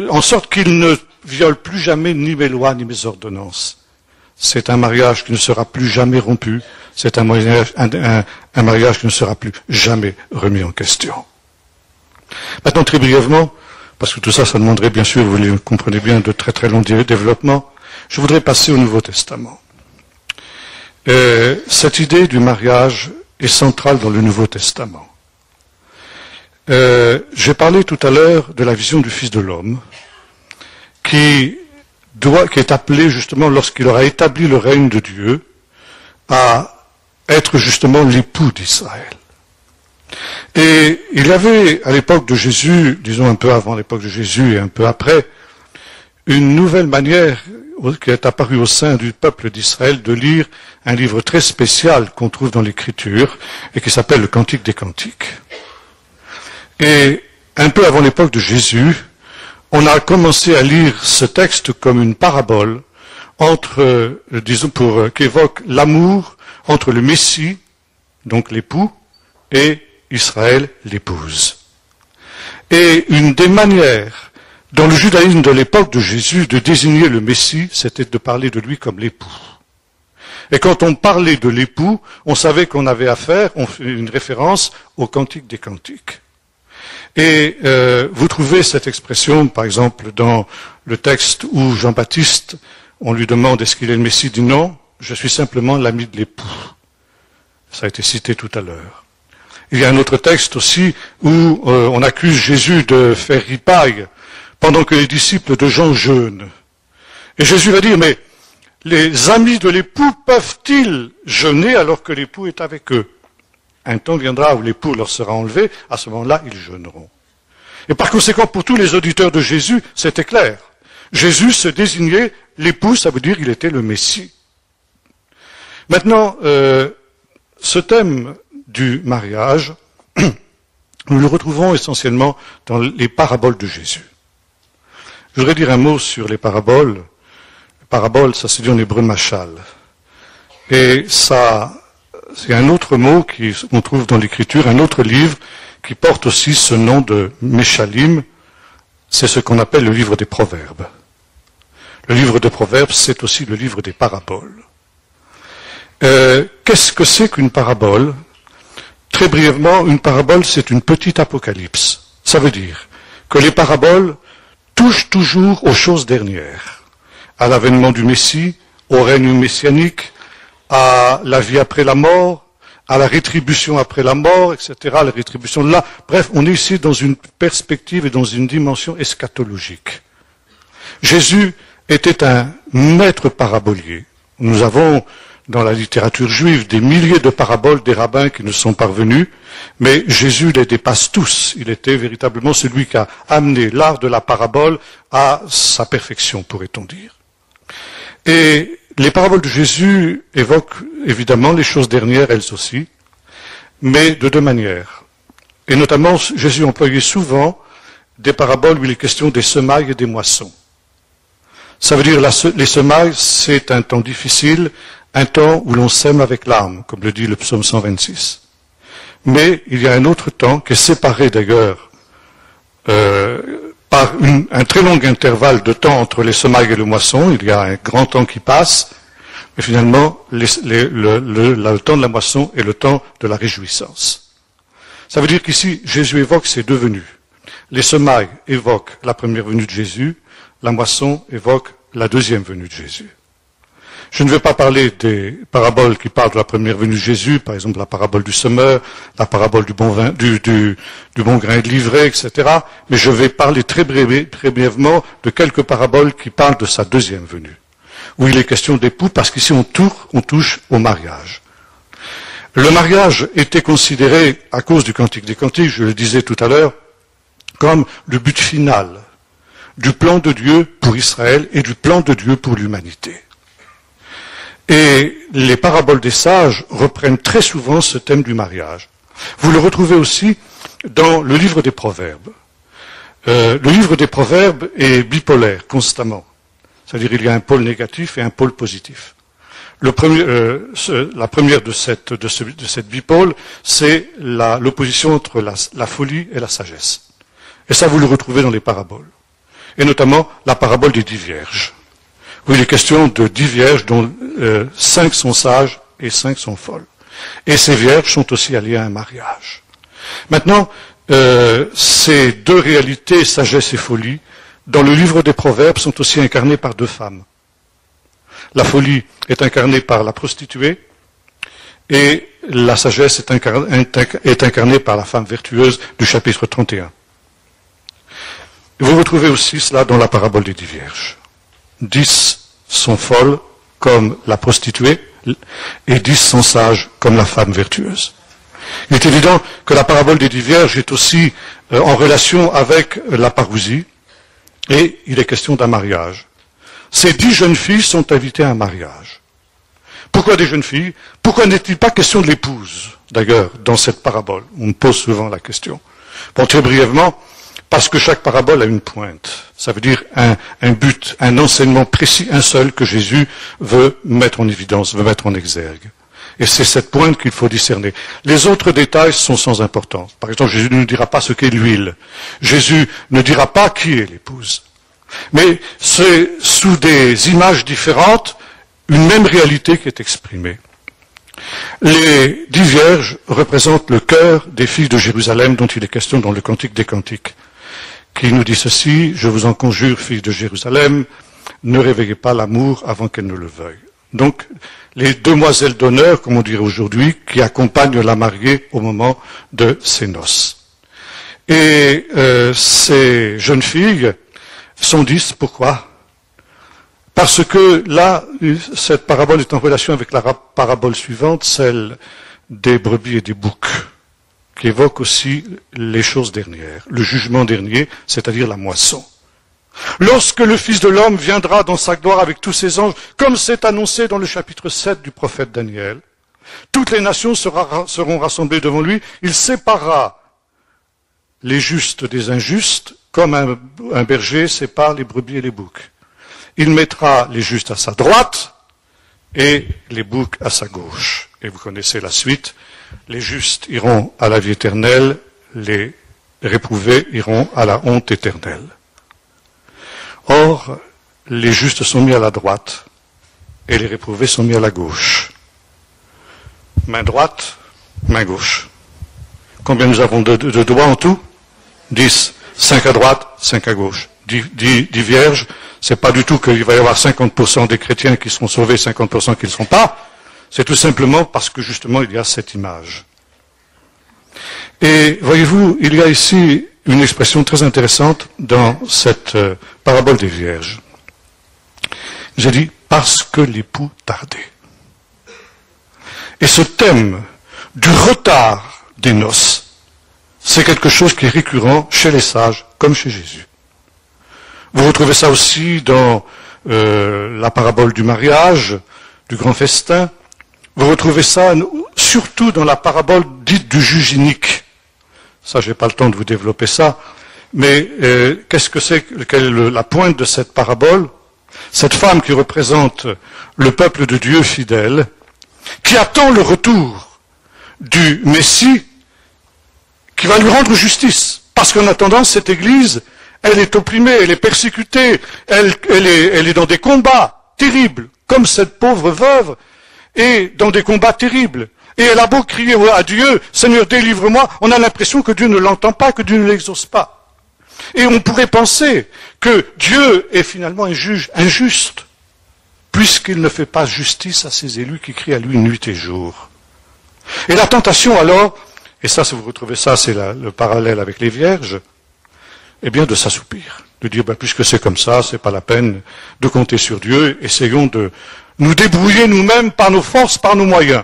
Speaker 1: en sorte qu'ils ne violent plus jamais ni mes lois ni mes ordonnances. C'est un mariage qui ne sera plus jamais rompu, c'est un mariage qui ne sera plus jamais remis en question. Maintenant, très brièvement, parce que tout ça, ça demanderait bien sûr, vous le comprenez bien, de très très longs développements, je voudrais passer au Nouveau Testament. Cette idée du mariage est centrale dans le Nouveau Testament. J'ai parlé tout à l'heure de la vision du Fils de l'homme, qui est appelé justement, lorsqu'il aura établi le règne de Dieu, à être justement l'époux d'Israël. Et il y avait, à l'époque de Jésus, disons un peu avant l'époque de Jésus et un peu après, une nouvelle manière qui est apparue au sein du peuple d'Israël de lire un livre très spécial qu'on trouve dans l'Écriture et qui s'appelle le Cantique des Cantiques. Et un peu avant l'époque de Jésus, on a commencé à lire ce texte comme une parabole qui évoque l'amour entre le Messie, donc l'époux, et Israël, l'épouse. Et une des manières, dans le judaïsme de l'époque de Jésus, de désigner le Messie, c'était de parler de lui comme l'époux. Et quand on parlait de l'époux, on savait qu'on avait affaire, on fait une référence au Cantique des Cantiques. Et vous trouvez cette expression, par exemple, dans le texte où Jean-Baptiste, on lui demande est-ce qu'il est le Messie, dit non, je suis simplement l'ami de l'époux. Ça a été cité tout à l'heure. Il y a un autre texte aussi où on accuse Jésus de faire ripaille pendant que les disciples de Jean jeûnent. Et Jésus va dire, mais les amis de l'époux peuvent-ils jeûner alors que l'époux est avec eux? Un temps viendra où l'époux leur sera enlevé, à ce moment-là, ils jeûneront. Et par conséquent, pour tous les auditeurs de Jésus, c'était clair. Jésus se désignait l'époux, ça veut dire qu'il était le Messie. Maintenant, ce thème du mariage, nous le retrouvons essentiellement dans les paraboles de Jésus. Je voudrais dire un mot sur les paraboles. Les paraboles, ça se dit en hébreu machal. Et ça, c'est un autre mot qu'on trouve dans l'Écriture, un autre livre qui porte aussi ce nom de Meshalim. C'est ce qu'on appelle le livre des Proverbes. Le livre des Proverbes, c'est aussi le livre des paraboles. Qu'est-ce que c'est qu'une parabole? Très brièvement, une parabole, c'est une petite apocalypse. Ça veut dire que les paraboles touchent toujours aux choses dernières, à l'avènement du Messie, au règne messianique, à la vie après la mort, à la rétribution après la mort, etc., la rétribution de là. Bref, on est ici dans une perspective et dans une dimension eschatologique. Jésus était un maître parabolier. Nous avons dans la littérature juive des milliers de paraboles des rabbins qui nous sont parvenus, mais Jésus les dépasse tous. Il était véritablement celui qui a amené l'art de la parabole à sa perfection, pourrait-on dire. Et les paraboles de Jésus évoquent évidemment les choses dernières, elles aussi, mais de deux manières. Et notamment, Jésus employait souvent des paraboles où il est question des semailles et des moissons. Ça veut dire les semailles, c'est un temps difficile, un temps où l'on sème avec larmes, comme le dit le psaume 126. Mais il y a un autre temps qui est séparé d'ailleurs par un très long intervalle de temps entre les semailles et le moisson. Il y a un grand temps qui passe, mais finalement le temps de la moisson est le temps de la réjouissance. Ça veut dire qu'ici, Jésus évoque ces deux venues. Les semailles évoquent la première venue de Jésus, la moisson évoque la deuxième venue de Jésus. Je ne vais pas parler des paraboles qui parlent de la première venue de Jésus, par exemple la parabole du semeur, la parabole du bon grain de l'ivraie, etc. Mais je vais parler très brièvement de quelques paraboles qui parlent de sa deuxième venue, où il est question d'époux, parce qu'ici on touche au mariage. Le mariage était considéré, à cause du Cantique des Cantiques, je le disais tout à l'heure, comme le but final du plan de Dieu pour Israël et du plan de Dieu pour l'humanité. Et les paraboles des sages reprennent très souvent ce thème du mariage. Vous le retrouvez aussi dans le livre des Proverbes. Le livre des Proverbes est bipolaire, constamment. C'est-à-dire il y a un pôle négatif et un pôle positif. La première de cette bipôle, c'est l'opposition entre la folie et la sagesse. Et ça, vous le retrouvez dans les paraboles. Et notamment la parabole des 10 vierges. Où il est question de 10 vierges dont 5 sont sages et 5 sont folles. Et ces vierges sont aussi alliées à un mariage. Maintenant, ces deux réalités, sagesse et folie, dans le livre des Proverbes, sont aussi incarnées par deux femmes. La folie est incarnée par la prostituée et la sagesse est incarnée par la femme vertueuse du chapitre 31. Vous retrouvez aussi cela dans la parabole des 10 vierges. 10 sont folles comme la prostituée et 10 sont sages comme la femme vertueuse. Il est évident que la parabole des 10 vierges est aussi en relation avec la parousie et il est question d'un mariage. Ces 10 jeunes filles sont invitées à un mariage. Pourquoi des jeunes filles? Pourquoi n'est-il pas question de l'épouse, d'ailleurs, dans cette parabole? On me pose souvent la question. Bon, très brièvement, parce que chaque parabole a une pointe. Ça veut dire un but, un enseignement précis, un seul, que Jésus veut mettre en évidence, veut mettre en exergue. Et c'est cette pointe qu'il faut discerner. Les autres détails sont sans importance. Par exemple, Jésus ne dira pas ce qu'est l'huile. Jésus ne dira pas qui est l'épouse. Mais c'est sous des images différentes, une même réalité qui est exprimée. Les 10 vierges représentent le cœur des filles de Jérusalem dont il est question dans le Cantique des Cantiques, qui nous dit ceci: je vous en conjure, filles de Jérusalem, ne réveillez pas l'amour avant qu'elle ne le veuille. Donc, les demoiselles d'honneur, comme on dirait aujourd'hui, qui accompagnent la mariée au moment de ses noces. Et ces jeunes filles sont 10, pourquoi? Parce que là, cette parabole est en relation avec la parabole suivante, celle des brebis et des boucs, qui évoque aussi les choses dernières, le jugement dernier, c'est-à-dire la moisson. Lorsque le Fils de l'homme viendra dans sa gloire avec tous ses anges, comme c'est annoncé dans le chapitre 7 du prophète Daniel, toutes les nations seront rassemblées devant lui, il séparera les justes des injustes, comme un berger sépare les brebis et les boucs. Il mettra les justes à sa droite et les boucs à sa gauche. Et vous connaissez la suite. Les justes iront à la vie éternelle, les réprouvés iront à la honte éternelle. Or, les justes sont mis à la droite et les réprouvés sont mis à la gauche. Main droite, main gauche. Combien nous avons de doigts en tout? 10. 5 à droite, 5 à gauche. dit vierge, c'est pas du tout qu'il va y avoir 50% des chrétiens qui seront sauvés, 50% qui ne le seront pas. C'est tout simplement parce que justement il y a cette image. Et voyez-vous, il y a ici une expression très intéressante dans cette parabole des vierges. J'ai dit parce que l'époux tardait. Et ce thème du retard des noces, c'est quelque chose qui est récurrent chez les sages comme chez Jésus. Vous retrouvez ça aussi dans la parabole du mariage, du grand festin. Vous retrouvez ça surtout dans la parabole dite du juge inique. Ça, j'ai pas le temps de vous développer ça. Mais qu'est-ce que c'est, quelle est la pointe de cette parabole? Cette femme qui représente le peuple de Dieu fidèle, qui attend le retour du Messie, qui va lui rendre justice. Parce qu'en attendant, cette Église, elle est opprimée, elle est persécutée, elle est dans des combats terribles, comme cette pauvre veuve, et dans des combats terribles. Et elle a beau crier à Dieu, Seigneur, délivre-moi, on a l'impression que Dieu ne l'entend pas, que Dieu ne l'exauce pas. Et on pourrait penser que Dieu est finalement un juge injuste, puisqu'il ne fait pas justice à ses élus qui crient à lui nuit et jour. Et la tentation alors, et ça, si vous retrouvez ça, c'est le parallèle avec les vierges, eh bien de s'assoupir, de dire, puisque c'est comme ça, c'est pas la peine de compter sur Dieu, essayons de nous débrouiller nous-mêmes par nos forces, par nos moyens.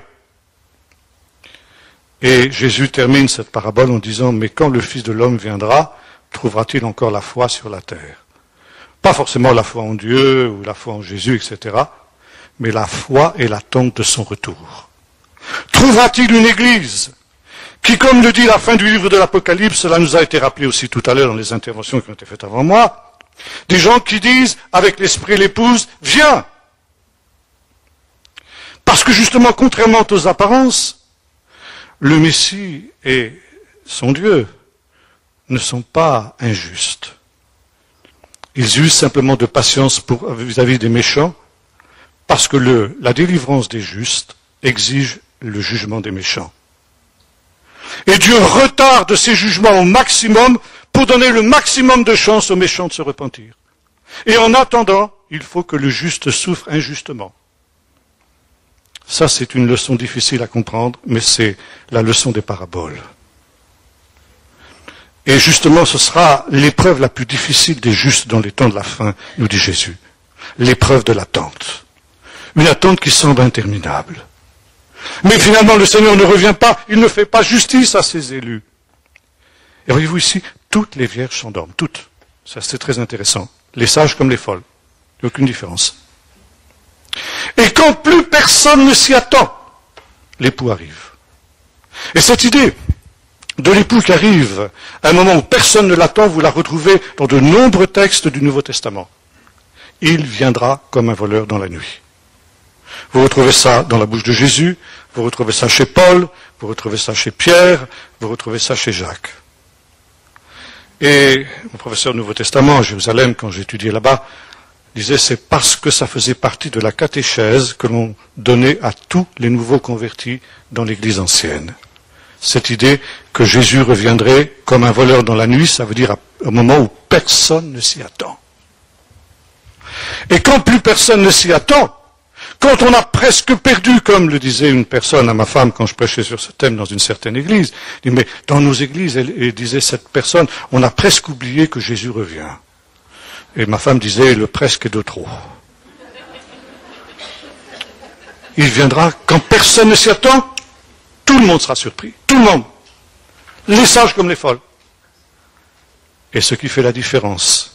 Speaker 1: Et Jésus termine cette parabole en disant, mais quand le Fils de l'homme viendra, trouvera-t-il encore la foi sur la terre? Pas forcément la foi en Dieu ou la foi en Jésus, etc., mais la foi et l'attente de son retour. Trouvera-t-il une église qui, comme le dit la fin du livre de l'Apocalypse, cela nous a été rappelé aussi tout à l'heure dans les interventions qui ont été faites avant moi, des gens qui disent, avec l'esprit et l'épouse, viens! Parce que justement, contrairement aux apparences, le Messie et son Dieu ne sont pas injustes. Ils usent simplement de patience vis-à-vis des méchants, parce que la délivrance des justes exige le jugement des méchants. Et Dieu retarde ses jugements au maximum pour donner le maximum de chance aux méchants de se repentir. Et en attendant, il faut que le juste souffre injustement. Ça, c'est une leçon difficile à comprendre, mais c'est la leçon des paraboles. Et justement, ce sera l'épreuve la plus difficile des justes dans les temps de la fin, nous dit Jésus. L'épreuve de l'attente. Une attente qui semble interminable. Mais finalement, le Seigneur ne revient pas, il ne fait pas justice à ses élus. Et voyez-vous ici, toutes les vierges s'endorment, toutes. Ça, c'est très intéressant. Les sages comme les folles. Il n'y a aucune différence. Et quand plus personne ne s'y attend, l'époux arrive. Et cette idée de l'époux qui arrive à un moment où personne ne l'attend, vous la retrouvez dans de nombreux textes du Nouveau Testament. Il viendra comme un voleur dans la nuit. Vous retrouvez ça dans la bouche de Jésus, vous retrouvez ça chez Paul, vous retrouvez ça chez Pierre, vous retrouvez ça chez Jacques. Et mon professeur du Nouveau Testament à Jérusalem, quand j'étudiais là-bas, disait c'est parce que ça faisait partie de la catéchèse que l'on donnait à tous les nouveaux convertis dans l'Église ancienne. Cette idée que Jésus reviendrait comme un voleur dans la nuit, ça veut dire au moment où personne ne s'y attend. Et quand plus personne ne s'y attend, quand on a presque perdu, comme le disait une personne à ma femme quand je prêchais sur ce thème dans une certaine église, il dit, mais dans nos églises, elle disait cette personne, on a presque oublié que Jésus revient. Et ma femme disait, le presque est de trop. Il viendra quand personne ne s'y attend, tout le monde sera surpris, tout le monde, les sages comme les folles. Et ce qui fait la différence,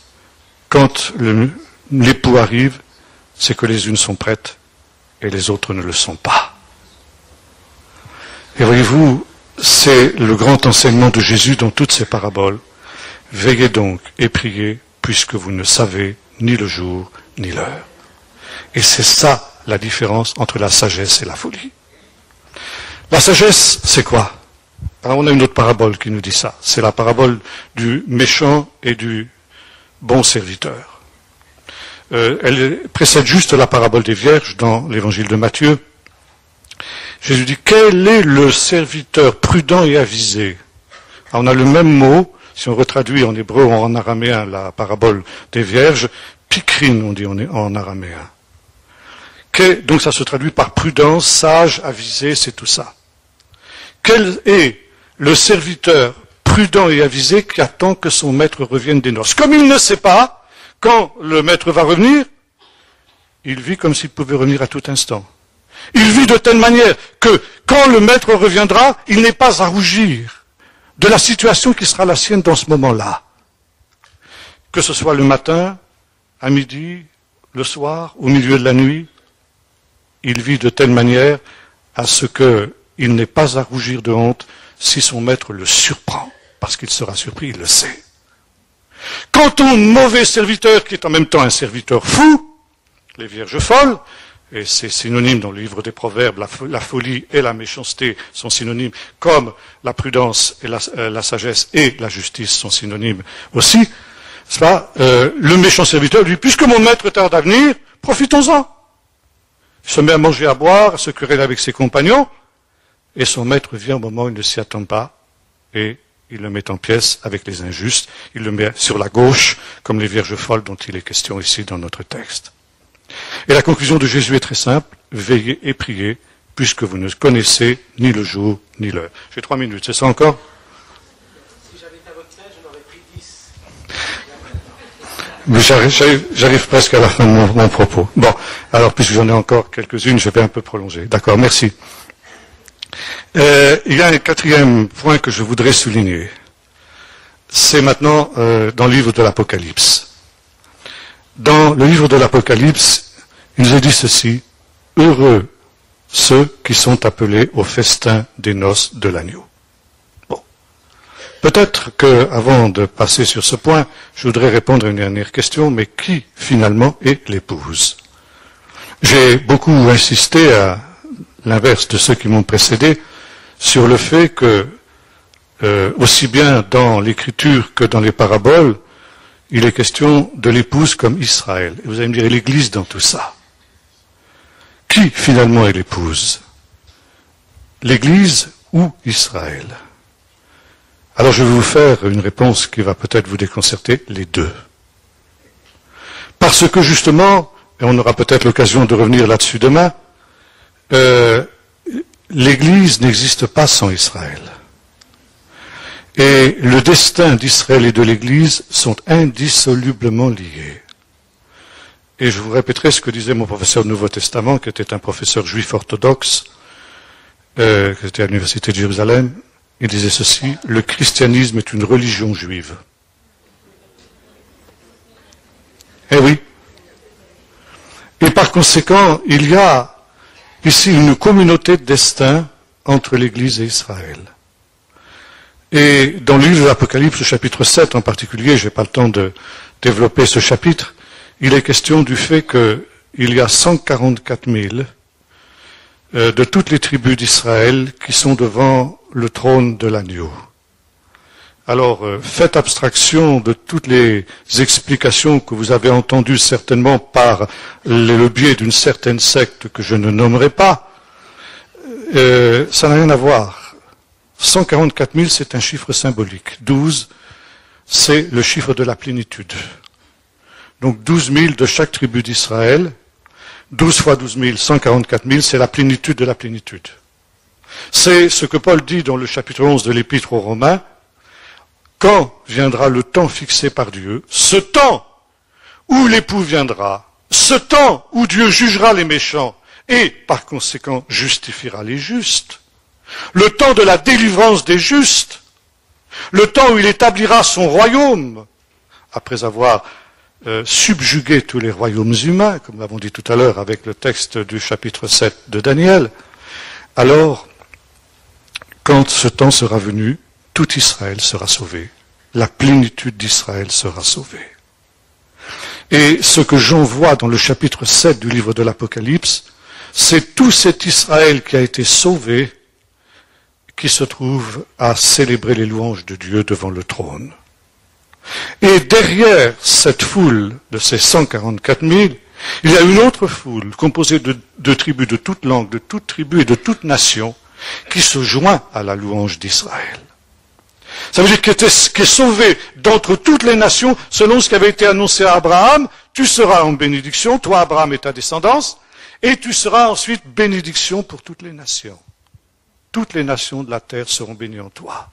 Speaker 1: quand l'époux arrive, c'est que les unes sont prêtes et les autres ne le sont pas. Et voyez-vous, c'est le grand enseignement de Jésus dans toutes ces paraboles. Veillez donc et priez, puisque vous ne savez ni le jour ni l'heure. Et c'est ça la différence entre la sagesse et la folie. La sagesse, c'est quoi? Alors, on a une autre parabole qui nous dit ça. C'est la parabole du méchant et du bon serviteur. Elle précède juste la parabole des vierges dans l'évangile de Matthieu. Jésus dit, quel est le serviteur prudent et avisé? Alors, on a le même mot, si on retraduit en hébreu ou en araméen la parabole des vierges, pikrin, on dit en araméen. Donc ça se traduit par prudence, sage, avisé, c'est tout ça. Quel est le serviteur prudent et avisé qui attend que son maître revienne des noces? Comme il ne sait pas quand le maître va revenir, il vit comme s'il pouvait revenir à tout instant. Il vit de telle manière que quand le maître reviendra, il n'est pas à rougir de la situation qui sera la sienne dans ce moment-là. Que ce soit le matin, à midi, le soir, au milieu de la nuit, il vit de telle manière à ce qu'il n'est pas à rougir de honte si son maître le surprend, parce qu'il sera surpris, il le sait. Quant au mauvais serviteur, qui est en même temps un serviteur fou, les vierges folles, et c'est synonyme dans le livre des Proverbes, la folie et la méchanceté sont synonymes, comme la prudence et la sagesse et la justice sont synonymes aussi. Le méchant serviteur dit, puisque mon maître tarde à venir, profitons-en. Il se met à manger, à boire, à se quereller avec ses compagnons, et son maître vient au moment où il ne s'y attend pas, et il le met en pièces avec les injustes, il le met sur la gauche, comme les vierges folles dont il est question ici dans notre texte. Et la conclusion de Jésus est très simple, veillez et priez, puisque vous ne connaissez ni le jour ni l'heure. J'ai 3 minutes, c'est ça encore?
Speaker 2: Si j'avais été à votre place, j'en aurais pris 10.
Speaker 1: Mais j'arrive presque à la fin de mon propos. Bon, alors puisque j'en ai encore quelques-unes, je vais un peu prolonger. D'accord, merci. Il y a un 4e point que je voudrais souligner. C'est maintenant dans le livre de l'Apocalypse. Dans le livre de l'Apocalypse, il nous est dit ceci, « Heureux ceux qui sont appelés au festin des noces de l'agneau. » Bon. Peut-être qu'avant de passer sur ce point, je voudrais répondre à une dernière question, mais qui finalement est l'épouse? J'ai beaucoup insisté, à l'inverse de ceux qui m'ont précédé, sur le fait que, aussi bien dans l'écriture que dans les paraboles, il est question de l'épouse comme Israël. Et vous allez me dire, et l'Église dans tout ça? Qui finalement est l'épouse? L'Église ou Israël? Alors je vais vous faire une réponse qui va peut-être vous déconcerter, les deux. Parce que justement, et on aura peut-être l'occasion de revenir là-dessus demain, l'Église n'existe pas sans Israël. Et le destin d'Israël et de l'Église sont indissolublement liés. Et je vous répéterai ce que disait mon professeur du Nouveau Testament, qui était un professeur juif orthodoxe, qui était à l'Université de Jérusalem. Il disait ceci, le christianisme est une religion juive. Eh oui. Et par conséquent, il y a ici une communauté de destin entre l'Église et Israël. Et dans le livre de l'Apocalypse, chapitre 7 en particulier, je n'ai pas le temps de développer ce chapitre, il est question du fait qu'il y a 144 000 de toutes les tribus d'Israël qui sont devant le trône de l'agneau. Alors, faites abstraction de toutes les explications que vous avez entendues certainement par le biais d'une certaine secte que je ne nommerai pas. Ça n'a rien à voir. 144 000, c'est un chiffre symbolique. 12, c'est le chiffre de la plénitude. Donc 12 000 de chaque tribu d'Israël. 12 fois 12 000, 144 000, c'est la plénitude de la plénitude. C'est ce que Paul dit dans le chapitre 11 de l'Épître aux Romains. Quand viendra le temps fixé par Dieu, ce temps où l'époux viendra, ce temps où Dieu jugera les méchants et, par conséquent, justifiera les justes, le temps de la délivrance des justes, le temps où il établira son royaume, après avoir subjugué tous les royaumes humains, comme l'avons dit tout à l'heure avec le texte du chapitre 7 de Daniel, alors, quand ce temps sera venu, tout Israël sera sauvé. La plénitude d'Israël sera sauvée. Et ce que Jean voit dans le chapitre 7 du livre de l'Apocalypse, c'est tout cet Israël qui a été sauvé, qui se trouve à célébrer les louanges de Dieu devant le trône. Et derrière cette foule de ces 144 000, il y a une autre foule composée de tribus de toute langue, de toute tribu et de toute nation qui se joint à la louange d'Israël. Ça veut dire qu'il est sauvé d'entre toutes les nations, selon ce qui avait été annoncé à Abraham. Tu seras en bénédiction, toi Abraham et ta descendance, et tu seras ensuite bénédiction pour toutes les nations. Toutes les nations de la terre seront bénies en toi.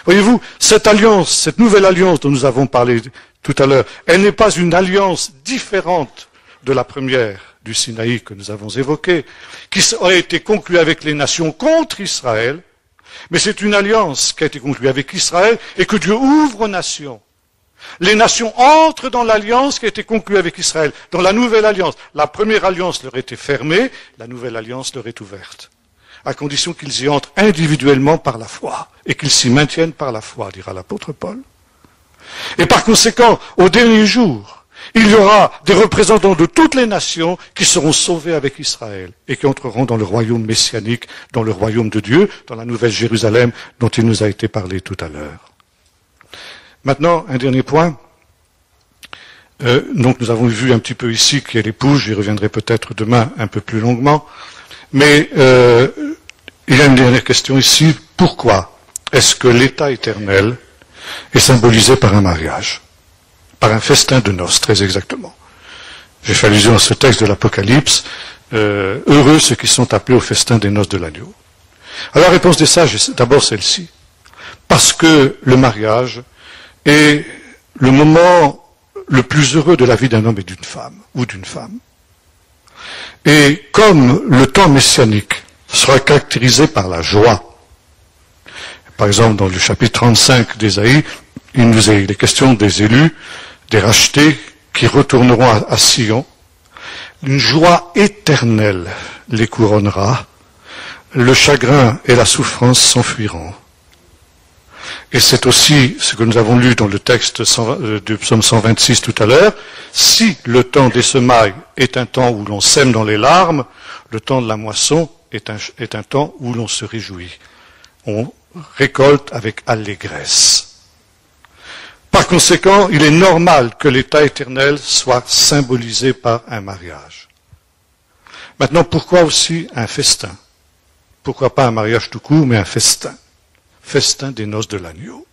Speaker 1: Voyez-vous, cette alliance, cette nouvelle alliance dont nous avons parlé tout à l'heure, elle n'est pas une alliance différente de la première du Sinaï que nous avons évoquée, qui aurait été conclue avec les nations contre Israël, mais c'est une alliance qui a été conclue avec Israël et que Dieu ouvre aux nations. Les nations entrent dans l'alliance qui a été conclue avec Israël, dans la nouvelle alliance. La première alliance leur était fermée, la nouvelle alliance leur est ouverte, à condition qu'ils y entrent individuellement par la foi et qu'ils s'y maintiennent par la foi, dira l'apôtre Paul. Et par conséquent, au dernier jour, il y aura des représentants de toutes les nations qui seront sauvés avec Israël et qui entreront dans le royaume messianique, dans le royaume de Dieu, dans la nouvelle Jérusalem dont il nous a été parlé tout à l'heure. Maintenant, un dernier point. Donc nous avons vu un petit peu ici qui est l'épouse, j'y reviendrai peut-être demain un peu plus longuement. Mais il y a une dernière question ici. Pourquoi est-ce que l'état éternel est symbolisé par un mariage? Par un festin de noces, très exactement. J'ai fait allusion à ce texte de l'Apocalypse. Heureux ceux qui sont appelés au festin des noces de l'agneau. Alors la réponse des sages est d'abord celle-ci. Parce que le mariage est le moment le plus heureux de la vie d'un homme et d'une femme, ou d'une femme. Et comme le temps messianique sera caractérisé par la joie, par exemple dans le chapitre 35 d'Ésaïe, il nous est question des élus, des rachetés qui retourneront à Sion. Une joie éternelle les couronnera, le chagrin et la souffrance s'enfuiront. Et c'est aussi ce que nous avons lu dans le texte du psaume 126 tout à l'heure. Si le temps des semailles est un temps où l'on sème dans les larmes, le temps de la moisson est un temps où l'on se réjouit. On récolte avec allégresse. Par conséquent, il est normal que l'état éternel soit symbolisé par un mariage. Maintenant, pourquoi aussi un festin? Pourquoi pas un mariage tout court, mais un festin? Festin des noces de l'agneau.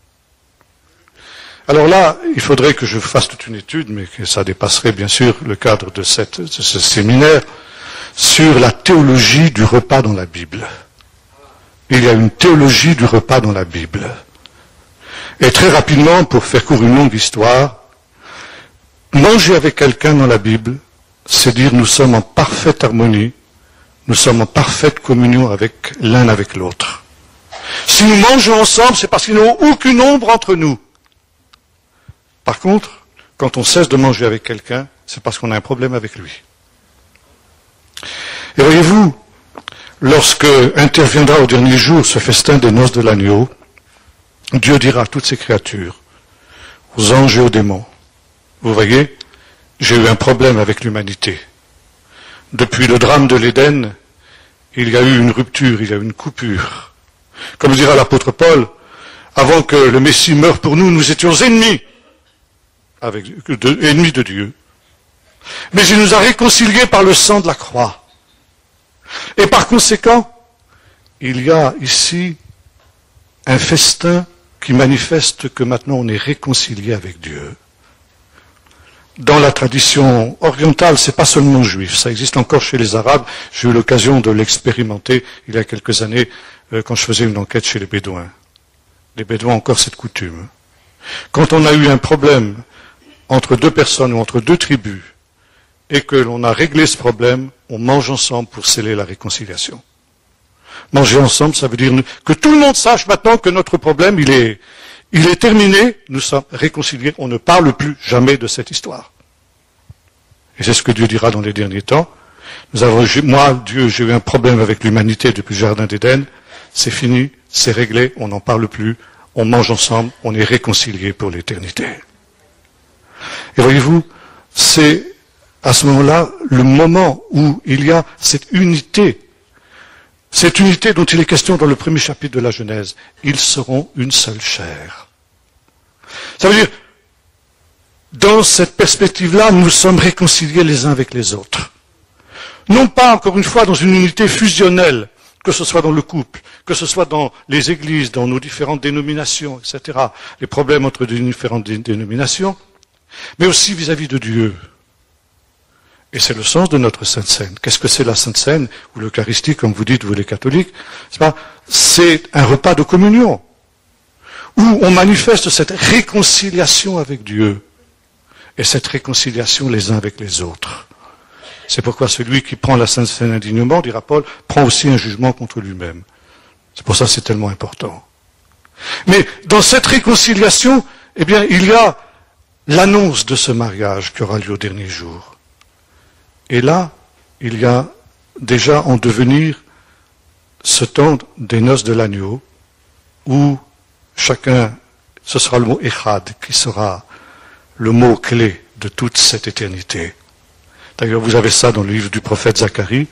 Speaker 1: Alors là, il faudrait que je fasse toute une étude, mais que ça dépasserait bien sûr le cadre de ce séminaire, sur la théologie du repas dans la Bible. Il y a une théologie du repas dans la Bible. Et très rapidement, pour faire court une longue histoire, manger avec quelqu'un dans la Bible, c'est dire nous sommes en parfaite harmonie, nous sommes en parfaite communion avec l'un avec l'autre. Si nous mangeons ensemble, c'est parce qu'il n'y a aucune ombre entre nous. Par contre, quand on cesse de manger avec quelqu'un, c'est parce qu'on a un problème avec lui. Et voyez-vous, lorsque interviendra au dernier jour ce festin des noces de l'agneau, Dieu dira à toutes ses créatures, aux anges et aux démons, vous voyez, j'ai eu un problème avec l'humanité. Depuis le drame de l'Éden, il y a eu une rupture, il y a eu une coupure. Comme dira l'apôtre Paul, avant que le Messie meure pour nous, nous étions ennemis, ennemis de Dieu. Mais il nous a réconciliés par le sang de la croix. Et par conséquent, il y a ici un festin qui manifeste que maintenant on est réconcilié avec Dieu. Dans la tradition orientale, c'est pas seulement juif, ça existe encore chez les Arabes. J'ai eu l'occasion de l'expérimenter il y a quelques années quand je faisais une enquête chez les Bédouins. Les Bédouins ont encore cette coutume. Quand on a eu un problème entre deux personnes ou entre deux tribus et que l'on a réglé ce problème, on mange ensemble pour sceller la réconciliation. Manger ensemble, ça veut dire que tout le monde sache maintenant que notre problème, il est terminé, nous sommes réconciliés, on ne parle plus jamais de cette histoire. Et c'est ce que Dieu dira dans les derniers temps. Moi, Dieu, j'ai eu un problème avec l'humanité depuis le Jardin d'Éden, c'est fini, c'est réglé, on n'en parle plus, on mange ensemble, on est réconciliés pour l'éternité. Et voyez-vous, c'est à ce moment-là le moment où il y a cette unité dont il est question dans le premier chapitre de la Genèse. Ils seront une seule chair. Ça veut dire, dans cette perspective-là, nous sommes réconciliés les uns avec les autres. Non pas, encore une fois, dans une unité fusionnelle, que ce soit dans le couple, que ce soit dans les églises, dans nos différentes dénominations, etc., les problèmes entre les différentes dénominations, mais aussi vis-à-vis de Dieu. Et c'est le sens de notre Sainte Seine. Qu'est-ce que c'est la Sainte Seine, ou l'Eucharistie, comme vous dites, vous les catholiques? C'est un repas de communion, où on manifeste cette réconciliation avec Dieu, et cette réconciliation les uns avec les autres. C'est pourquoi celui qui prend la Sainte Seine indignement, dira Paul, prend aussi un jugement contre lui-même. C'est pour ça que c'est tellement important. Mais dans cette réconciliation, eh bien, il y a l'annonce de ce mariage qui aura lieu au dernier jour. Et là, il y a déjà en devenir ce temps des noces de l'agneau, où chacun, ce sera le mot Echad, qui sera le mot clé de toute cette éternité. D'ailleurs, vous avez ça dans le livre du prophète Zacharie.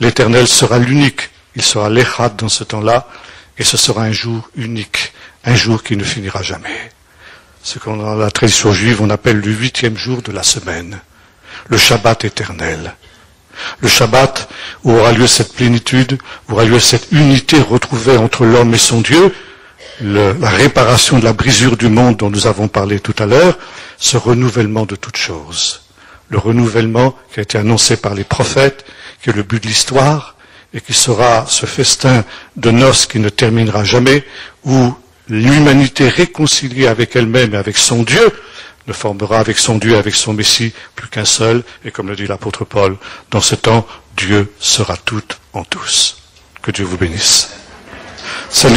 Speaker 1: L'Éternel sera l'unique. Il sera l'Echad dans ce temps-là, et ce sera un jour unique, un jour qui ne finira jamais. Ce qu'on dans la tradition juive, on appelle le 8e jour de la semaine, le Shabbat éternel. Le Shabbat où aura lieu cette plénitude, où aura lieu cette unité retrouvée entre l'homme et son Dieu, la réparation de la brisure du monde dont nous avons parlé tout à l'heure, ce renouvellement de toutes choses. Le renouvellement qui a été annoncé par les prophètes, qui est le but de l'histoire, et qui sera ce festin de noces qui ne terminera jamais, où l'humanité réconciliée avec elle-même et avec son Dieu ne formera avec son Dieu et avec son Messie plus qu'un seul, et comme le dit l'apôtre Paul, dans ce temps, Dieu sera tout en tous. Que Dieu vous bénisse. Salut.